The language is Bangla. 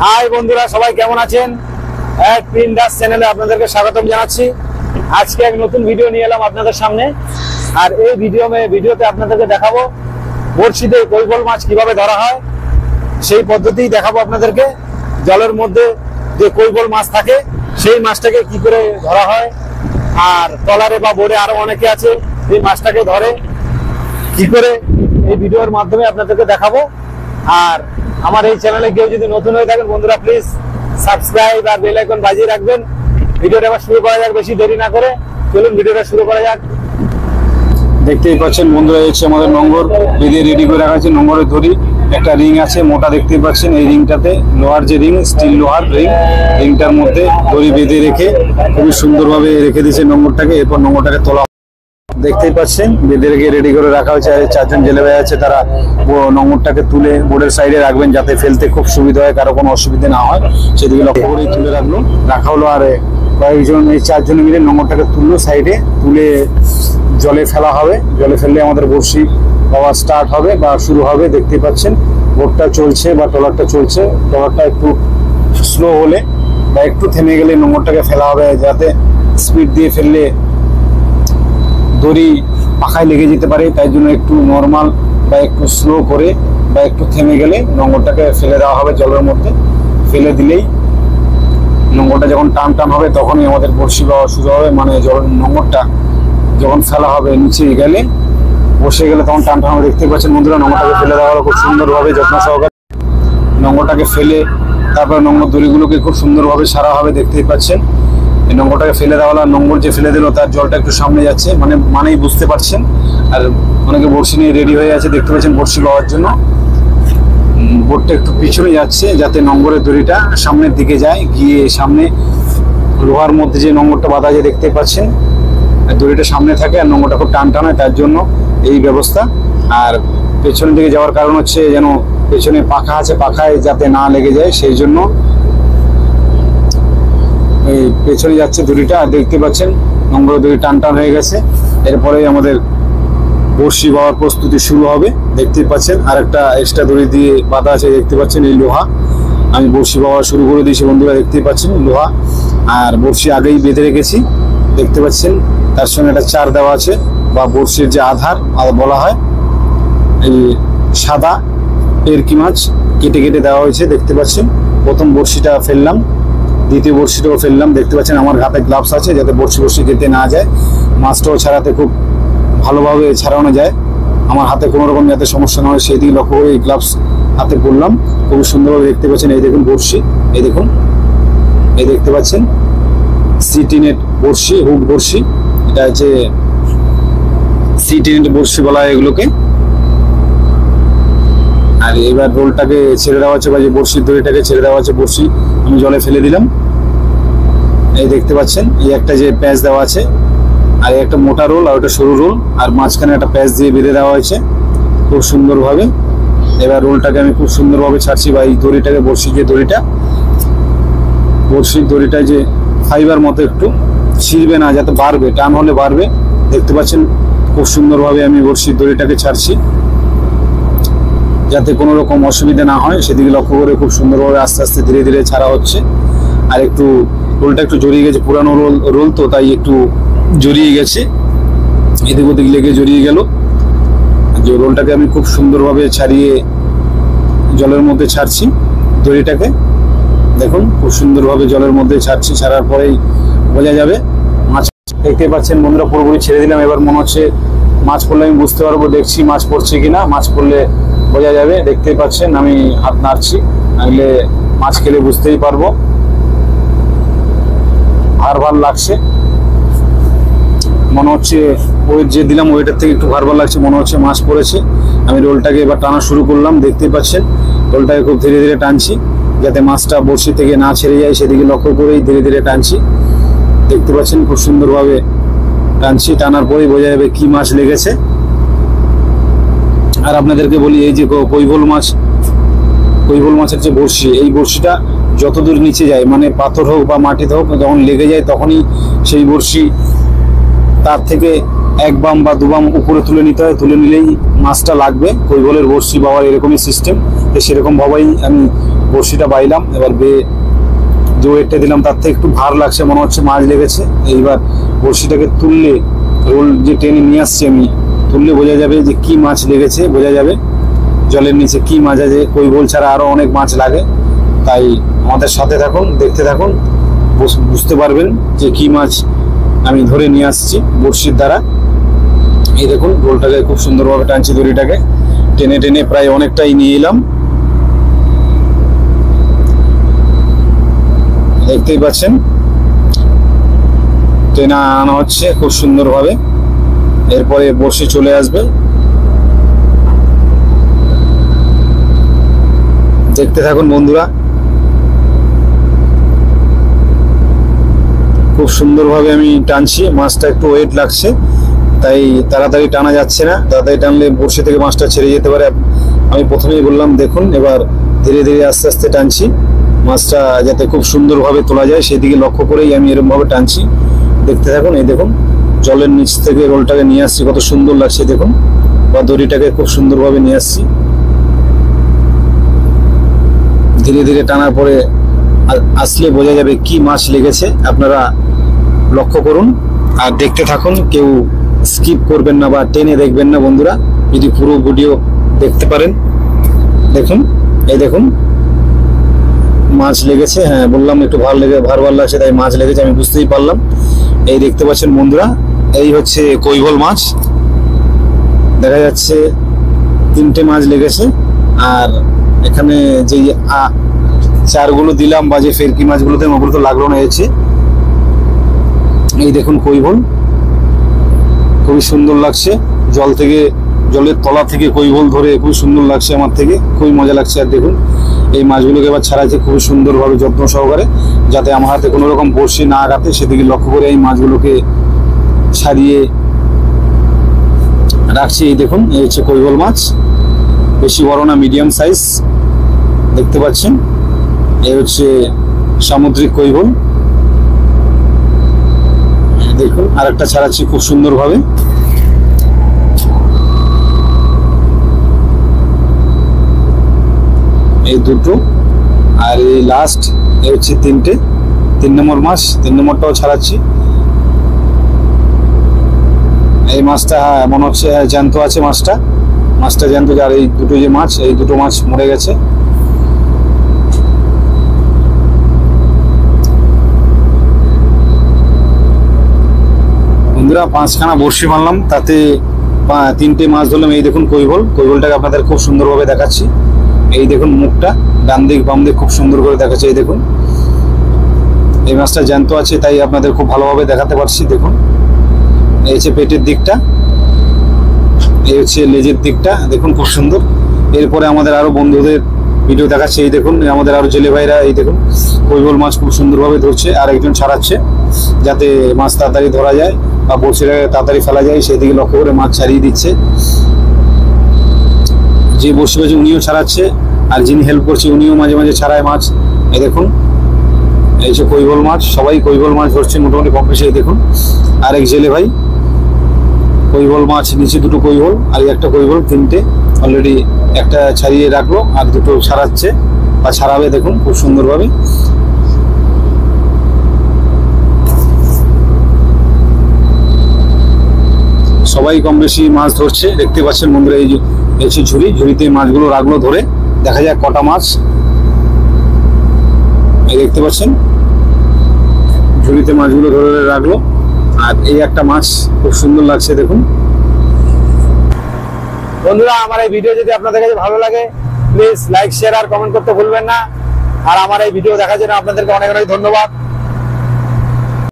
হাই বন্ধুরা, সবাই কেমন আছেন? এক প্রিন্টাস চ্যানেলে আপনাদেরকে স্বাগতম জানাচ্ছি। আজকে এক নতুন ভিডিও নিয়ে এলাম আপনাদের সামনে। আর এই ভিডিওতে আপনাদেরকে দেখাবো বড়শিতে কৈফল মাছ কিভাবে ধরা হয়, সেই পদ্ধতি দেখাবো আপনাদেরকে। জলের মধ্যে যে কৈফল মাছ থাকে সেই মাছটাকে কি করে ধরা হয়, আর ট্রলারে বা বোটে আরো অনেকে আছে এই মাছটাকে ধরে কি করে, এই ভিডিওর মাধ্যমে আপনাদেরকে দেখাবো। আর আমার এই চ্যানেলে কেউ যদি নতুন হয়ে থাকেন বন্ধুরা, প্লিজ সাবস্ক্রাইব আর বেল আইকন বাজিয়ে রাখবেন। ভিডিওটা এবার শুরু করা যাক, বেশি দেরি না করে চলুন ভিডিওটা শুরু করা যাক। দেখতেই পাচ্ছেন বন্ধুরা, হচ্ছে আমাদের নোঙর বেঁধে রেডি করে রাখা আছে। নোঙরের দড়ি একটা রিং আছে মোটা, দেখতেই পাচ্ছেন। এই রিংটাতে লোহার যে রিং, স্টিল লোহার রিংটার মধ্যে দড়ি বেঁধে রেখে খুবই সুন্দরভাবে রেখে দিয়েছে নোঙরটাকে। এরপর নোঙরটাকে তোলা, দেখতেই পাচ্ছেন বেঁধে রেখে রেডি করে রাখা হয়েছে। চারজন জেলে ভাই আছে, তারা নোঙরটাকে তুলে বোর্ডের সাইডে রাখবেন যাতে ফেলতে খুব সুবিধা হয়, কারো কোনো অসুবিধা না হয় সেদিকে লক্ষ্য করেই তুলে রাখা হলো। আর কয়েকজন এই চারজনে মিলে নোঙরটাকে তুললো, সাইডে তুলে জলে ফেলা হবে। জলে ফেললে আমাদের বড়শি পাওয়া স্টার্ট হবে বা শুরু হবে। দেখতেই পাচ্ছেন বোটটা চলছে বা ট্রলারটা চলছে। ট্রলারটা একটু স্লো হলে বা একটু থেমে গেলে নোঙরটাকে ফেলা হবে, যাতে স্পিড দিয়ে ফেললে দড়ি পাখায় লেগে যেতে পারে। তাই জন্য একটু নর্মাল বা একটু স্লো করে বা একটু থেমে গেলে নোঙরটাকে ফেলে দেওয়া হবে জলের মধ্যে। ফেলে দিলেই নোঙরটা যখন টান টান হবে তখনই আমাদের বড়শি পাওয়া শুরু হবে। মানে নোঙরটা যখন ফেলা হবে নিচে গেলে, বসে গেলে তখন টান টান হবে। দেখতে পাচ্ছেন বন্ধুরা, নোঙরটাকে ফেলে দেওয়া হলো খুব সুন্দরভাবে, যত্ন সহকারে। নোঙরটাকে ফেলে তারপরে নোঙর দড়িগুলোকে খুব সুন্দরভাবে সারা হবে। দেখতেই পাচ্ছেন এই নোঙরটাকে ফেলে দেওয়া হলো। নোঙর যে ফেলে দিল তার জলটা একটু সামনে যাচ্ছে, মানেই বুঝতে পারছেন। আর অনেকে বড়শি নিয়ে রেডি হয়ে আছে, দেখতে পাচ্ছেন বড়শি পাওয়ার জন্য। বোটটা একটু পিছনে যাচ্ছে যাতে নোঙরের দড়িটা সামনের দিকে যায়, গিয়ে সামনে লোহার মধ্যে যে নোঙরটা বাঁধা আছে দেখতে পাচ্ছেন, দড়িটা সামনে থাকে আর নোঙরটা খুব টান টান হয়, তার জন্য এই ব্যবস্থা। আর পেছনের দিকে যাওয়ার কারণ হচ্ছে যেন পেছনে পাখা আছে, পাখায় যাতে না লেগে যায় সেই জন্য এই পেছনে যাচ্ছে দড়িটা। আর দেখতে পাচ্ছেন নোঙর দড়ি টান টান হয়ে গেছে। এরপরে আমাদের বড়শি পাওয়ার প্রস্তুতি শুরু হবে। দেখতেই পাচ্ছেন আর একটা এক্সট্রা দড়ি দিয়ে বাঁধা আছে, দেখতে পাচ্ছেন এই লোহা। আমি বড়শি পাওয়া শুরু করে দিয়েছি বন্ধুরা, দেখতেই পাচ্ছেন লোহা। আর বড়শি আগেই বেঁধে রেখেছি, দেখতে পাচ্ছেন। তার সঙ্গে একটা চার দেওয়া আছে বা বড়শির যে আধার বলা হয়, এই সাদা পেরকি মাছ কেটে কেটে দেওয়া হয়েছে, দেখতে পাচ্ছেন। প্রথম বড়শিটা ফেললাম, দ্বিতীয় বড়শিটাও ফেললাম। দেখতে পাচ্ছেন আমার হাতে গ্লাভস আছে যাতে বড়শি কেটে না যায়। মাছটাও ছাড়াতে খুব ভালোভাবে ছাড়ানো যায়, আমার হাতে কোনো রকম যাতে সমস্যা না হয় সেই দিকে লক্ষ্য করে এই গ্লাভস হাতে পরলাম। খুব সুন্দরভাবে দেখতে পাচ্ছেন। এই দেখুন বড়শি, এই দেখুন, এই দেখতে পাচ্ছেন সিটি নেট বড়শি, হুক বড়শি। এটা হচ্ছে সিটি নেট বড়শি বলা হয় এগুলোকে। আর এবার রোলটাকে ছেড়ে দেওয়া হচ্ছে, বা যে বড়শির দড়িটাকে ছেড়ে দেওয়া হচ্ছে। বড়শি আমি জলে ফেলে দিলাম, এই দেখতে পাচ্ছেন। এই একটা যে প্যাচ দেওয়া আছে, আর একটা মোটা রোল আর ওটা সরু রোল, আর মাঝখানে একটা প্যাচ দিয়ে বেঁধে দেওয়া হয়েছে খুব সুন্দরভাবে। এবার রোলটাকে আমি খুব সুন্দরভাবে ছাড়ছি, বা এই দড়িটাকে, বড়শির যে দড়িটা, বড়শির দড়িটা যে ফাইবার মতো একটু ছিঁড়বে না, যাতে বাড়বে, টান হলে বাড়বে। দেখতে পাচ্ছেন খুব সুন্দরভাবে আমি বড়শির দড়িটাকে ছাড়ছি যাতে কোনো রকম অসুবিধা না হয় সেদিকে লক্ষ্য করে খুব সুন্দরভাবে আস্তে আস্তে ধীরে ধীরে ছাড়া হচ্ছে। আর একটু রোলটা একটু জড়িয়ে গেছে, পুরানো রোল তো, তাই একটু জড়িয়ে গেছে, এদিক ওদিক লেগে জড়িয়ে গেল। যে রোলটাকে আমি খুব সুন্দরভাবে ছাড়িয়ে জলের মধ্যে ছাড়ছি দড়িটাকে। দেখুন খুব সুন্দরভাবে জলের মধ্যে ছাড়ছি, ছাড়ার পরেই বোঝা যাবে মাছ। দেখতে পাচ্ছেন বন্ধুরা, পুরোপুরি ছেড়ে দিলাম। এবার মনে হচ্ছে মাছ পড়লে আমি বুঝতে পারবো, দেখছি মাছ পড়ছে কিনা। মাছ পড়লে বোঝা যাবে, দেখতেই পাচ্ছেন আমি হাত নাড়ছি, নাহলে মাছ খেলে বুঝতেই পারবো। ভার লাগছে, মনে হচ্ছে ওয়েট যে দিলাম ওয়েটের থেকে একটু ভার লাগছে, মনে হচ্ছে মাছ পড়েছে। আমি রোলটাকে এবার টানা শুরু করলাম, দেখতেই পাচ্ছেন রোলটাকে খুব ধীরে ধীরে টানছি যাতে মাছটা বড়শি থেকে না ছেড়ে যায়, সেদিকে লক্ষ্য করেই ধীরে ধীরে টানছি। দেখতে পাচ্ছেন খুব সুন্দরভাবে টানছি, টানার পরেই বোঝা যাবে কি মাছ লেগেছে। আর আপনাদেরকে বলি, এই যে কৈফল মাছের যে বড়শি, এই বড়শিটা যতদূর নিচে যায়, মানে পাথর হোক বা মাটিতে হোক, যখন লেগে যায় তখনই সেই বড়শি তার থেকে এক বাম বা দু বাম উপরে তুলে নিতে হয়। তুলে নিলেই মাছটা লাগবে। কৈফলের বড়শি পাওয়ার এরকমই সিস্টেম, সেরকম ভাবেই আমি বড়শিটা বাইলাম, এবার যে ওয়েটটা দিলাম তার থেকে একটু ভার লাগছে, মনে হচ্ছে মাছ লেগেছে। এইবার বড়শিটাকে তুললে, রোল যে টেনে নিয়ে আসছি আমি, তুললে বোঝা যাবে যে কি মাছ লেগেছে, বোঝা যাবে জলের নিচে কি মাছ আছে। কৈবল ছাড়া আরো অনেক মাছ লাগে, তাই আমাদের সাথে থাকুন, দেখতে থাকুন, বুঝতে পারবেন যে কি মাছ আমি ধরে নিয়ে আসছি বড়শির দ্বারা। এই দেখুন রোলটাকে খুব সুন্দরভাবে টানছি, দড়িটাকে টেনে টেনে প্রায় অনেকটাই নিয়ে এলাম, দেখতেই পাচ্ছেন টেনে আনা হচ্ছে খুব সুন্দরভাবে। এরপরে বড়শি চলে আসবে, দেখতে থাকুন বন্ধুরা। খুব সুন্দরভাবে আমি টানছি, মাছটা একটু ওয়েট লাগছে তাই তাড়াতাড়ি টানা যাচ্ছে না, তাড়াতাড়ি টানলে বড়শি থেকে মাছটা ছেড়ে যেতে পারে। আমি প্রথমেই বললাম দেখুন, এবার ধীরে ধীরে আস্তে আস্তে টানছি, মাছটা যাতে খুব সুন্দরভাবে তোলা যায় সেদিকে লক্ষ্য করেই আমি এরকমভাবে টানছি, দেখতে থাকুন। এই দেখুন জলের নিচ থেকে রোলটাকে নিয়ে আসছি, কত সুন্দর লাগছে দেখুন, বা দড়িটাকে খুব সুন্দরভাবে নিয়ে আসছি। ধীরে ধীরে টানার পরে আসলে বোঝা যাবে কি মাছ লেগেছে, আপনারা লক্ষ্য করুন আর দেখতে থাকুন, কেউ স্কিপ করবেন না বা টেনে দেখবেন না বন্ধুরা, যদি পুরো ভিডিও দেখতে পারেন। দেখুন, এই দেখুন মাছ লেগেছে, হ্যাঁ বললাম একটু ভার লাগছে তাই মাছ লেগেছে, আমি বুঝতেই পারলাম। এই দেখতে পাচ্ছেন বন্ধুরা, এই হচ্ছে কৈবল মাছ, দেখা যাচ্ছে 3টে মাছ লেগেছে। আর এখানে যে চারগুলো দিলাম বা যে ফেরকি মাছগুলোতে, ওগুলো তো লাগলো না, এসেছে। এই দেখুন কৈবল, খুবই সুন্দর লাগছে, জলের তলা থেকে কৈবল ধরে খুবই সুন্দর লাগছে, আমার থেকে খুবই মজা লাগছে। আর দেখুন এই মাছগুলোকে এবার ছাড়াচ্ছে খুবই সুন্দরভাবে যত্ন সহকারে, যাতে আমার হাতে কোনো রকম বড়শি না আঘাতে সেদিকে লক্ষ্য করে এই মাছগুলোকে ছাড়িয়ে রাখছি। এই দেখুন এই হচ্ছে কৈবল মাছ, বেশি বড় না, মিডিয়াম সাইজ, দেখতে পাচ্ছেন। এই হচ্ছে সামুদ্রিক কৈবল, দেখুন আরেকটা ছাড়াচ্ছি খুব সুন্দরভাবে। এই দুটো আর এই লাস্ট, এই হচ্ছে 3 নম্বর মাছ, 3 নম্বরটাও ছাড়াচ্ছি। এই মাছটা মনে হচ্ছে জ্যান্ত আছে, মাছটা জ্যান্ত। আর এই দুটো যে মাছ, এই দুটো মাছ মরে গেছে। বন্ধুরা 5খানা বড়শি মারলাম, তাতে 3টে মাছ ধরলাম। এই দেখুন কৈবলটাকে আপনাদের খুব সুন্দরভাবে দেখাচ্ছি। এই দেখুন মুখটা ডান দিক বাম দিক খুব সুন্দর করে দেখাচ্ছে। এই দেখুন এই মাছটা জ্যান্ত আছে তাই আপনাদের খুব ভালোভাবে দেখাতে পারছি। দেখুন এই হচ্ছে পেটের দিকটা, এই হচ্ছে লেজের দিকটা, দেখুন খুব সুন্দর। এরপরে আমাদের আরো বন্ধুদের ভিডিও দেখাচ্ছে। এই দেখুন আমাদের আরো জেলে ভাইরা, এই দেখুন কৈবল মাছ খুব সুন্দরভাবে ধরছে, আর একজন ছাড়াচ্ছে যাতে মাছ তাড়াতাড়ি ধরা যায় বা বড়শিটাকে তাড়াতাড়ি ফেলা যায় সেদিকে লক্ষ্য করে মাছ ছাড়িয়ে দিচ্ছে। যে বড়শি বাজি উনিও ছাড়াচ্ছে, আর যিনি হেল্প করছে উনিও মাঝে মাঝে ছাড়ায় মাছ। এই দেখুন এই যে কৈবল মাছ, সবাই কৈবল মাছ ধরছে মোটামুটি কম বেশি। এই দেখুন আরেক জেলে ভাই কৈবল মাছ, নিচে দুটো কৈবল আর একটা কৈবল, 3টে অলরেডি, একটা ছাড়িয়ে রাখলো আর দুটো ছাড়াচ্ছে বা ছাড়াবে। দেখুন খুব সুন্দরভাবে। সবাই কম বেশি মাছ ধরছে, দেখতে পাচ্ছেন বন্ধুরা। এই যে হচ্ছে ঝুড়িতে মাছগুলো রাখলো ধরে, দেখা যাক কটা মাছ। এই দেখতে পাচ্ছেন ঝুড়িতে মাছগুলো ধরে রাখলো, আর এই একটা মাছ খুব সুন্দর লাগছে দেখুন। বন্ধুরা আমার এই ভিডিও যদি আপনাদের কাছে ভালো লাগে প্লিজ লাইক শেয়ার আর কমেন্ট করতে ভুলবেন না। আর আমার এই ভিডিও দেখার জন্য আপনাদেরকে অনেক অনেক ধন্যবাদ।